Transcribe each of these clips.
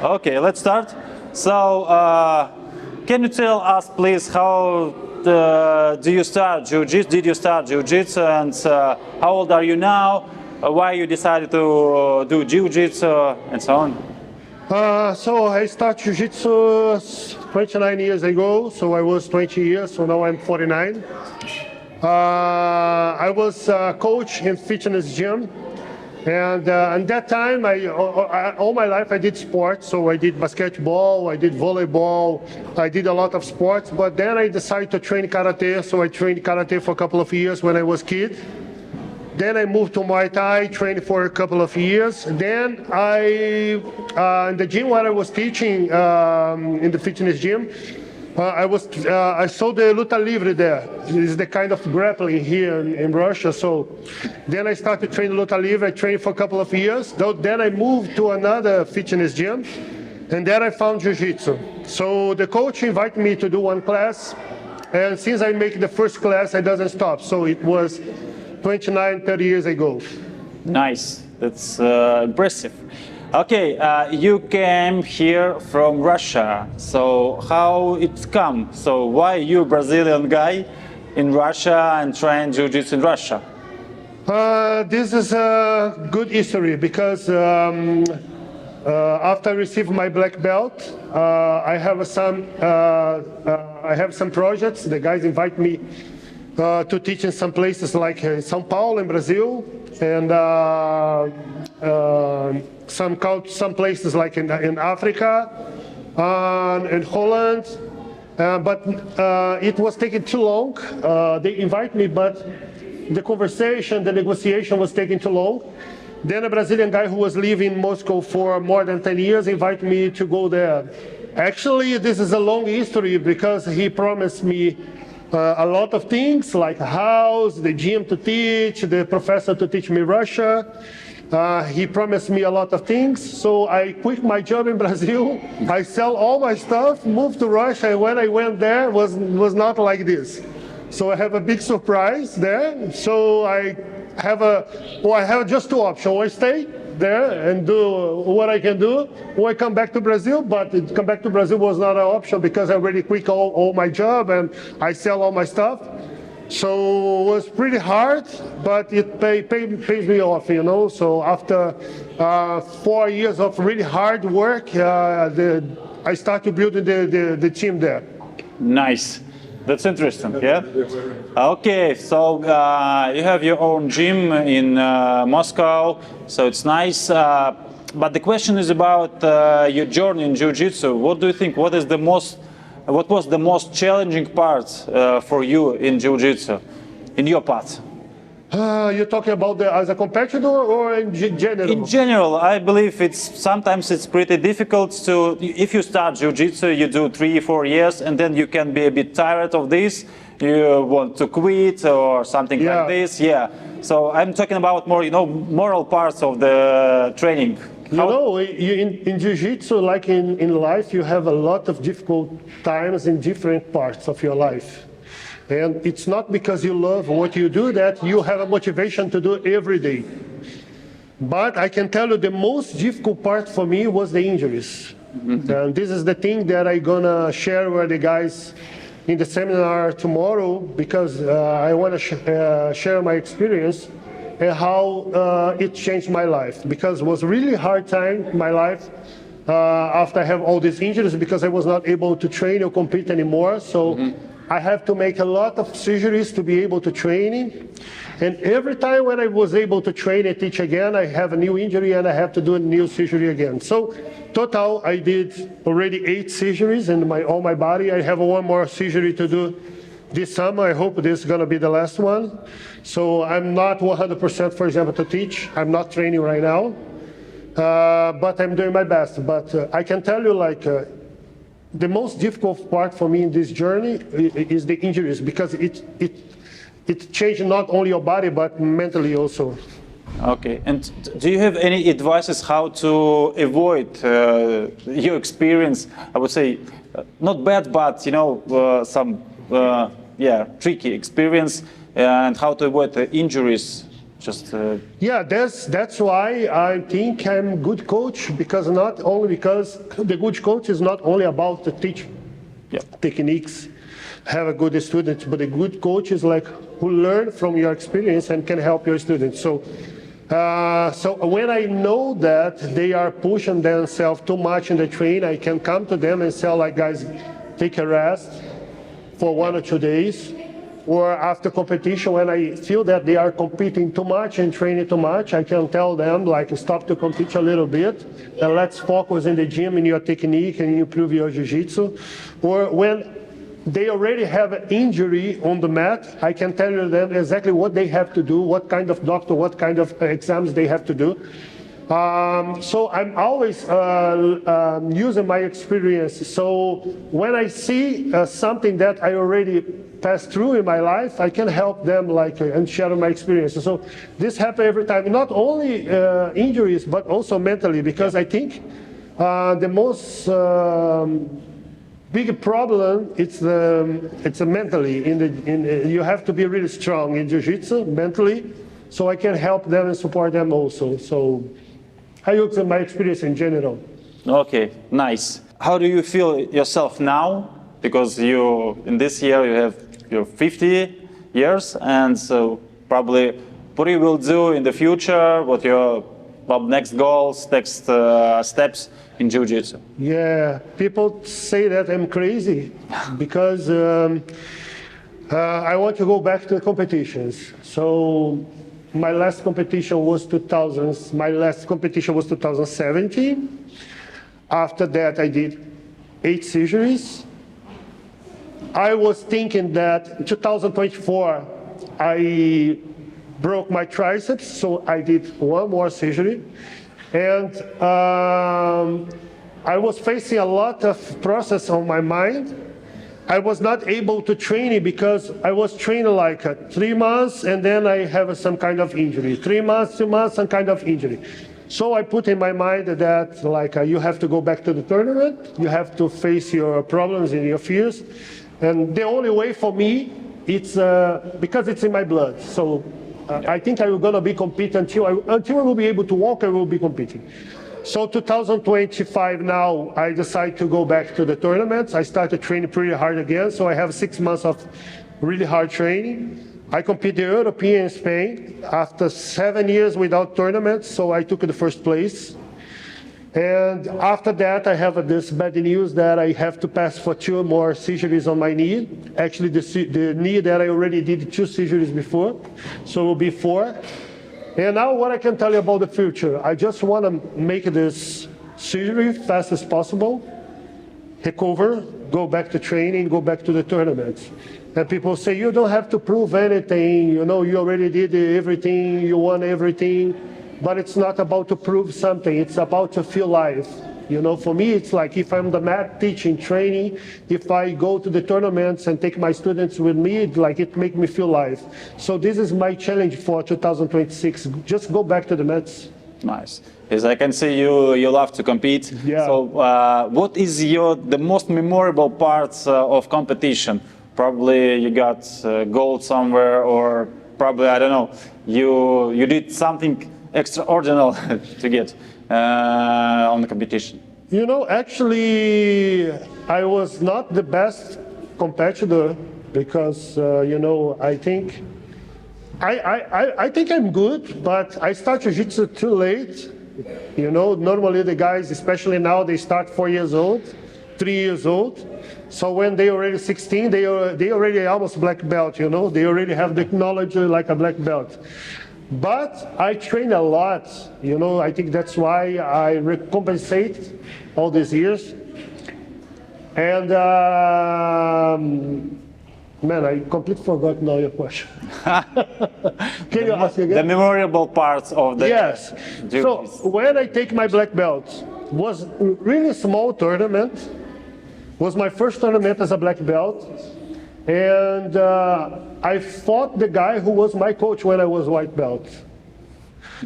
Okay, let's start. So, can you tell us, please, how do you start jiu-jitsu? Did you start jiu-jitsu, and how old are you now? Why you decided to do jiu-jitsu, and so on? So I started jiu-jitsu 29 years ago, so I was 20 years, so now I'm 49. I was a coach in fitness gym, and at that time, all my life I did sports, so I did basketball, I did volleyball, I did a lot of sports, but then I decided to train karate, so I trained karate for a couple of years when I was a kid. Then I moved to Muay Thai, trained for a couple of years. Then in the gym where I was teaching, in the fitness gym, I saw the luta livre there. It's the kind of grappling here in Russia. So then I started training luta livre. I trained for a couple of years. Then I moved to another fitness gym, and there I found jiu-jitsu. So the coach invited me to do one class, and since I make the first class, I doesn't stop. So it was 29, 30 years ago. Nice, that's impressive. Okay, you came here from Russia, so how it come? So why you Brazilian guy in Russia and train jiu-jitsu in Russia? This is a good history because after I received my black belt, I have some projects. The guys invite me to teach in some places like São Paulo in Brazil, and some places like in Africa, in Holland, but it was taking too long. They invite me, but the conversation, the negotiation was taking too long. Then a Brazilian guy who was living in Moscow for more than 10 years invited me to go there. Actually, this is a long history because he promised me a lot of things, like a house, the gym to teach, the professor to teach me Russia. He promised me a lot of things, so I quit my job in Brazil. I sell all my stuff, moved to Russia, and when I went there, was not like this. So I have a big surprise there. So I have just two options: or I stay there and do what I can do, or I come back to Brazil. But come back to Brazil was not an option because I already quit all my job and I sell all my stuff. So it was pretty hard, but it pays me off, you know. So after 4 years of really hard work, I started building the team there. Nice. That's interesting, yeah? Okay, so you have your own gym in Moscow, so it's nice. But the question is about your journey in jiu-jitsu. What do you think? What was the most challenging part for you in jiu-jitsu, in your path? You're talking about as a competitor or in general? In general, I believe sometimes it's pretty difficult to, if you start jiu-jitsu, you do 3-4 years, and then you can be a bit tired of this, you want to quit or something like this, yeah. So I'm talking about more, moral parts of the training. In jiu-jitsu, like in life, you have a lot of difficult times in different parts of your life. And it's not because you love what you do that you have a motivation to do every day. But I can tell you the most difficult part for me was the injuries. Mm-hmm. And this is the thing that I'm gonna share with the guys in the seminar tomorrow, because I want to share my experience and how it changed my life. Because it was really hard time in my life after I have all these injuries, because I was not able to train or compete anymore. So. Mm-hmm. I have to make a lot of surgeries to be able to train. And every time when I was able to train and teach again, I have a new injury and I have to do a new surgery again. So total, I did already 8 surgeries in all my body. I have one more surgery to do this summer. I hope this is going to be the last one. So I'm not 100%, for example, to teach. I'm not training right now, but I'm doing my best. But I can tell you, the most difficult part for me in this journey is the injuries, because it changed not only your body but mentally also. Okay, and do you have any advices how to avoid your experience? I would say not bad, but some tricky experience, and how to avoid the injuries Just Yeah, that's why I think I'm good coach, because not only because the good coach is not only about the teaching yeah. techniques, have a good student, but a good coach is like who learn from your experience and can help your students. So when I know that they are pushing themselves too much in the train, I can come to them and say, like, guys, take a rest for 1 or 2 days. Or after competition, when I feel that they are competing too much and training too much, I can tell them, like, stop to compete a little bit, and let's focus in the gym, in your technique, and improve your jiu-jitsu. Or when they already have an injury on the mat, I can tell them exactly what they have to do, what kind of doctor, what kind of exams they have to do. So I'm always using my experience. So when I see something that I already passed through in my life, I can help them, like, and share my experiences. So this happens every time, not only injuries, but also mentally, because I think the most big problem it's mentally. You have to be really strong in jiu-jitsu mentally, so I can help them and support them also. So I use my experience in general. Okay, nice. How do you feel yourself now? Because you, in this year, you have your 50 years, and so probably what you will do in the future, what your next goals, next steps in jiu-jitsu. Yeah, people say that I'm crazy because I want to go back to the competitions. So my last competition was 2017. After that, I did 8 surgeries. I was thinking that in 2024, I broke my triceps, so I did 1 more surgery. And I was facing a lot of process on my mind. I was not able to train it because I was training like 3 months and then I have some kind of injury. 3 months, 2 months, some kind of injury. So I put in my mind that, like, you have to go back to the tournament. You have to face your problems and your fears. And the only way for me, it's because it's in my blood. So I think I'm going to be competing until I will be able to walk, I will be competing. So 2025 now, I decide to go back to the tournaments. I started training pretty hard again. So I have 6 months of really hard training. I compete the European in Spain after 7 years without tournaments. So I took the first place. And after that, I have this bad news that I have to pass for 2 more surgeries on my knee. Actually, the knee that I already did 2 surgeries before, so it will be 4. And now what I can tell you about the future, I just want to make this surgery fast as possible, recover, go back to training, go back to the tournaments. And people say, you don't have to prove anything, you know, you already did everything, you won everything. But it's not about to prove something, it's about to feel life. You know, for me, it's like if I'm the mat teaching, training, if I go to the tournaments and take my students with me, it makes me feel life. So this is my challenge for 2026, just go back to the mats. Nice. As I can see, you love to compete. Yeah. So what is the most memorable parts of competition? Probably you got gold somewhere, or probably, I don't know, you did something extraordinary to get on the competition. You know, actually, I was not the best competitor because, you know, I think I'm good, but I start jiu-jitsu too late. You know, normally the guys, especially now, they start 4 years old, 3 years old. So when they already 16, they already almost black belt, you know, they already have the knowledge like a black belt. But I train a lot, you know, I think that's why I recompensate all these years. And man, I completely forgot now your question. Can you ask again? The memorable parts of the Yes. So when I take my black belt, was really small tournament. Was my first tournament as a black belt. And I fought the guy who was my coach when I was white belt.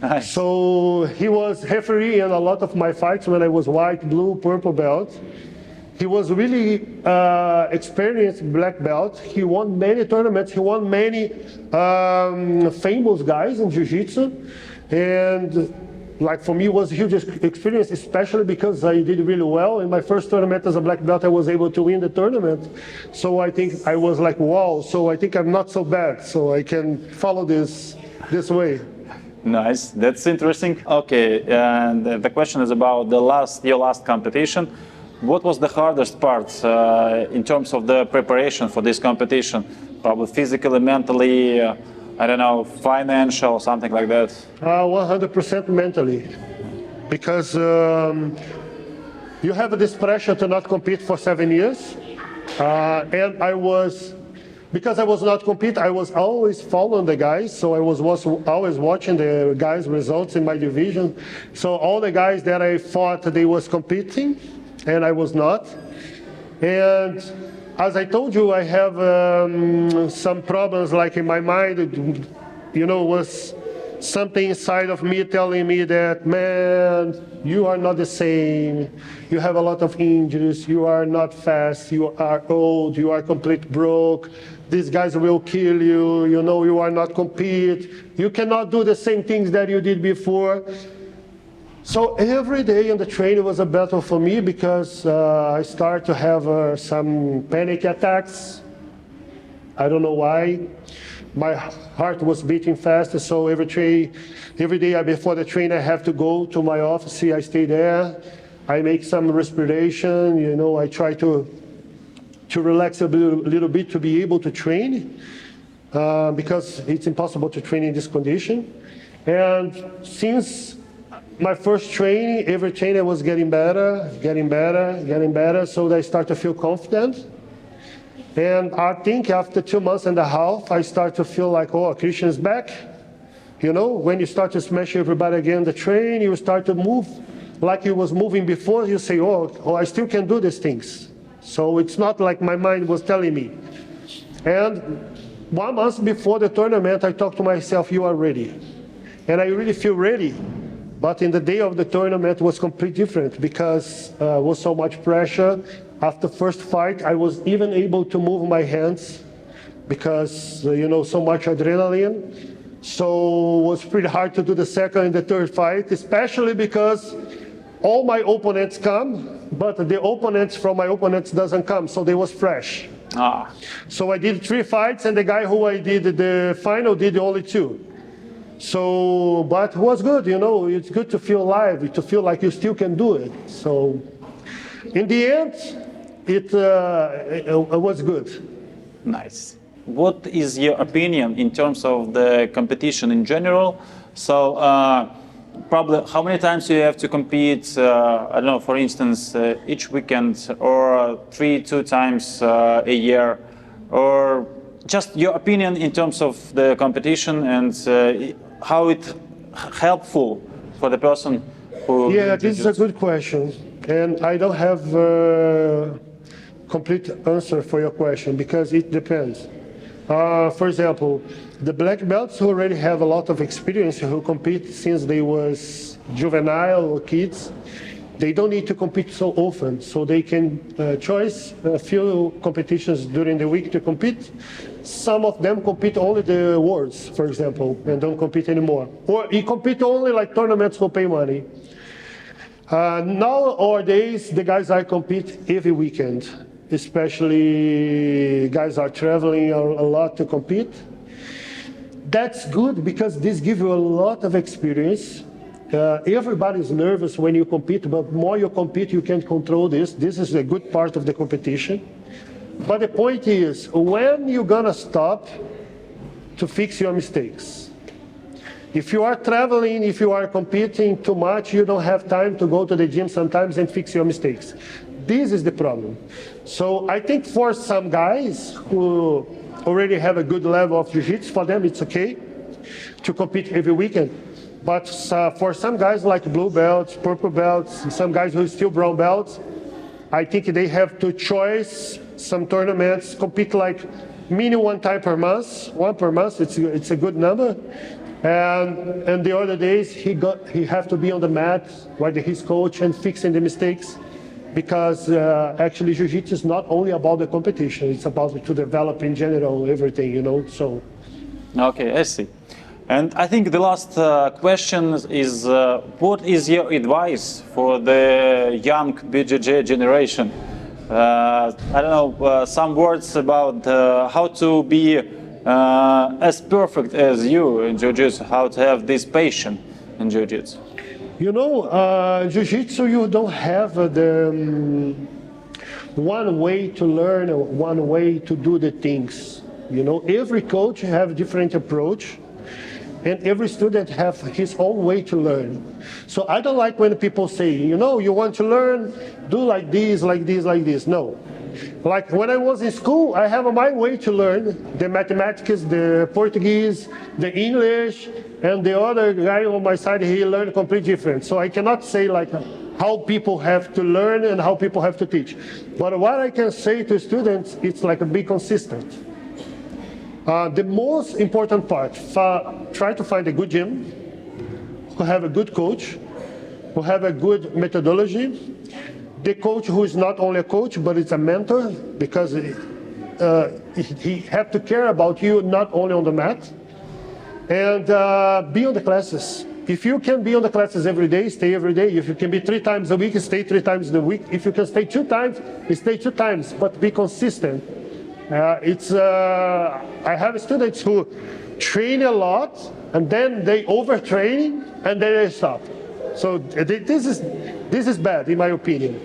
Nice. So he was referee in a lot of my fights when I was white, blue, purple belt. He was really experienced black belt. He won many tournaments. He won many famous guys in jiu-jitsu. And like for me, it was a huge experience, especially because I did really well. In my first tournament as a black belt, I was able to win the tournament. So I think I was like, wow, so I think I'm not so bad. So I can follow this way. Nice, that's interesting. Okay, and the question is about your last competition. What was the hardest part in terms of the preparation for this competition? Probably physically, mentally, I don't know, financial, something like that. 100% mentally, because you have this pressure to not compete for 7 years, and because I was not compete, I was always following the guys, so I was always watching the guys' results in my division. So all the guys that I thought they was competing, and I was not. And as I told you, I have some problems, like in my mind, you know, was something inside of me telling me that, man, you are not the same. You have a lot of injuries. You are not fast. You are old. You are complete broke. These guys will kill you. You know, you are not compete. You cannot do the same things that you did before. So every day in the training was a battle for me, because I started to have some panic attacks. I don't know why. My heart was beating fast, so every day before the train I have to go to my office. I stay there. I make some respiration. You know, I try to relax a little bit to be able to train, because it's impossible to train in this condition. And since my first training, every training I was getting better, so I start to feel confident. And I think after 2 months and a half, I start to feel like, oh, Kristian is back. You know, when you start to smash everybody again on the train, you start to move like you was moving before. You say, oh, I still can do these things. So it's not like my mind was telling me. And 1 month before the tournament, I talked to myself, you are ready. And I really feel ready. But in the day of the tournament, it was completely different, because there was so much pressure. After first fight, I was even able to move my hands, because, you know, so much adrenaline. So it was pretty hard to do the second and the third fight, especially because all my opponents come, but the opponents from my opponents doesn't come, so they was fresh. So I did 3 fights, and the guy who I did the final did only 2. So, but it was good, you know, it's good to feel alive, to feel like you still can do it. So, in the end, it was good. Nice. What is your opinion in terms of the competition in general? So, probably how many times you have to compete, I don't know, for instance, each weekend, or 2 times a year, or just your opinion in terms of the competition, and how it helpful for the person who... Yeah, this is a good question. And I don't have a complete answer for your question, because it depends. For example, the black belts who already have a lot of experience, who compete since they was juvenile or kids, they don't need to compete so often, so they can choose a few competitions during the week to compete. Some of them compete only the Worlds, for example, and don't compete anymore. Or you compete only like tournaments who pay money. Nowadays, the guys I compete every weekend, especially guys are traveling a lot to compete. That's good, because this gives you a lot of experience. Everybody's nervous when you compete, but more you compete, you can control this. This is a good part of the competition. But the point is, when you're gonna stop to fix your mistakes? If you are traveling, if you are competing too much, you don't have time to go to the gym sometimes and fix your mistakes. This is the problem. So I think for some guys who already have a good level of jiu-jitsu, for them it's okay to compete every weekend. But for some guys like blue belts, purple belts, some guys who are still brown belts, I think they have to choose some tournaments, compete like minimum 1 time per month. 1 per month, it's a good number. And the other days he have to be on the mat with his coach and fixing the mistakes. because actually jiu-jitsu is not only about the competition, it's about to develop in general everything, you know, so. Okay, I see. And I think the last question is, what is your advice for the young BJJ generation? I don't know, some words about how to be as perfect as you in jiu-jitsu, how to have this passion in jiu-jitsu. You know, jiu-jitsu, you don't have the one way to learn, or one way to do the things. You know, every coach have a different approach, and every student have his own way to learn. So I don't like when people say, you know, you want to learn, do like this, like this, like this. No. Like when I was in school, I have my way to learn the mathematics, the Portuguese, the English, and the other guy on my side, he learned completely different. So I cannot say like how people have to learn and how people have to teach. But what I can say to students, it's like be consistent. The most important part, try to find a good gym, who have a good coach, who have a good methodology, the coach who is not only a coach, but it's a mentor, because he have to care about you not only on the mat, and be on the classes. If you can be on the classes every day, stay every day. If you can be 3 times a week, stay 3 times a week. If you can stay 2 times, stay 2 times, but be consistent. I have students who train a lot and then they overtrain and then they stop. So this is bad in my opinion.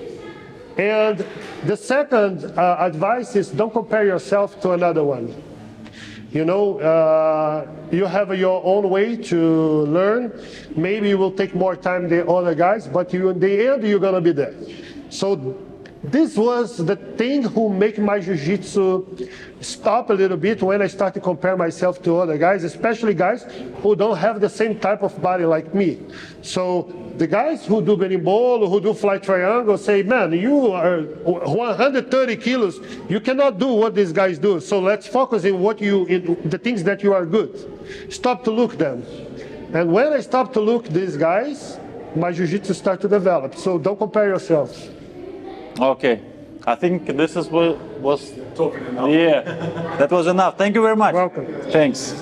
And the second advice is don't compare yourself to another one. You know, you have your own way to learn. Maybe you will take more time than other guys, but in the end you're gonna be there. So this was the thing who make my jiu-jitsu stop a little bit when I started to compare myself to other guys, especially guys who don't have the same type of body like me. So the guys who do berimbolo, who do fly triangle say, man, you are 130 kilos, you cannot do what these guys do. So let's focus in the things that you are good. Stop to look them. And when I stop to look these guys, my jiu-jitsu start to develop. So don't compare yourself. Okay, I think this is what was Talking enough. Yeah, that was enough. Thank you very much. Welcome. Thanks.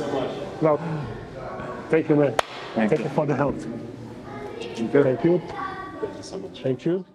Welcome. Thank you, man. Thank Thank you. you for the help. Thank you. Thank you. Thank you so much. Thank you.